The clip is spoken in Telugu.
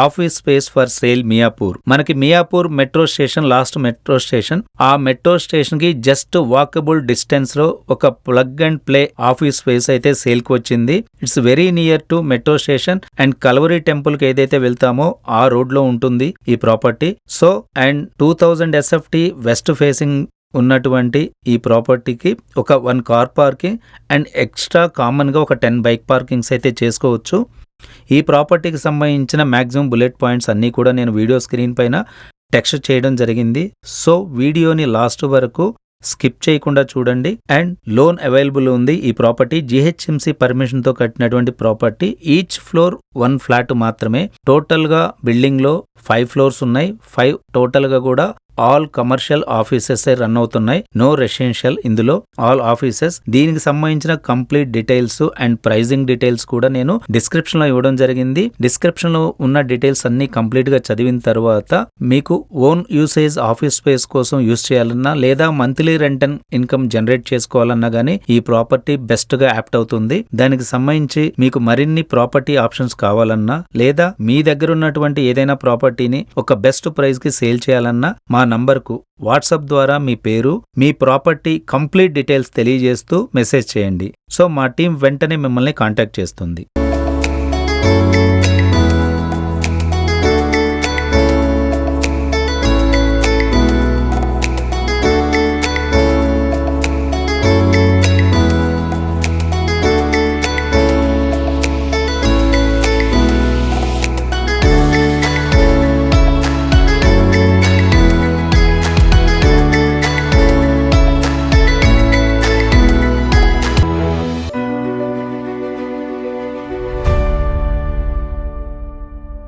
Office space for sale Miyapur. మనకి Miyapur metro station, last metro station, ఆ మెట్రో స్టేషన్ కి జస్ట్ వాకబుల్ డిస్టెన్స్ లో ఒక plug and play office space అయితే సేల్ కి వచ్చింది. It's very near to metro station and Calvary temple కి ఏదైతే వెళ్తామో ఆ రోడ్ లో ఉంటుంది ఈ property. So and 2000 SFT west facing ఉన్నటువంటి ఈ ప్రాపర్టీకి ఒక 1 car parking and extra common గా ఒక 10 బైక్ పార్కింగ్స్ అయితే చేసుకోవచ్చు. ఈ ప్రాపర్టీకి సంబంధించిన మ్యాక్సిమం బుల్లెట్ పాయింట్స్ అన్నీ కూడా నేను వీడియో స్క్రీన్ పైన టెక్స్ట్ చేయడం జరిగింది. సో వీడియోని లాస్ట్ వరకు స్కిప్ చేయకుండా చూడండి. అండ్ లోన్ అవైలబుల్ ఉంది. ఈ ప్రాపర్టీ GHMC పర్మిషన్ తో కట్టినటువంటి ప్రాపర్టీ. ఈచ్ ఫ్లోర్ 1 ఫ్లాట్ మాత్రమే. టోటల్ గా బిల్డింగ్ లో 5 ఫ్లోర్స్ ఉన్నాయి. 5 టోటల్ గా కూడా ఆల్ కమర్షియల్ ఆఫీసెస్ రన్ అవుతున్నాయి. నో రెసిడెన్షియల్, ఇందులో ఆల్ ఆఫీసెస్. దీనికి సంబంధించిన complete details and pricing details కూడా నేను డిస్క్రిప్షన్ లో ఇవ్వడం జరిగింది. డిస్క్రిప్షన్ లో ఉన్న డీటెయిల్స్ అన్ని కంప్లీట్ గా చదివిన తర్వాత మీకు ఓన్ యూసేజ్ ఆఫీస్ స్పేస్ కోసం యూజ్ చేయాలన్నా లేదా monthly rent and income generate చేసుకోవాలన్నా గానీ ఈ ప్రాపర్టీ బెస్ట్ గా యాప్ట్ అవుతుంది. దానికి సంబంధించి మీకు మరిన్ని ప్రాపర్టీ ఆప్షన్స్ కావాలన్నా లేదా మీ దగ్గర ఉన్నటువంటి ఏదైనా ప్రాపర్టీని ఒక బెస్ట్ ప్రైస్ కి సేల్ చేయాలన్నా మా నంబర్కు వాట్సాప్ ద్వారా మీ పేరు, మీ ప్రాపర్టీ కంప్లీట్ డీటెయిల్స్ తెలియజేస్తూ మెసేజ్ చేయండి. సో మా టీం వెంటనే మిమ్మల్ని కాంటాక్ట్ చేస్తుంది.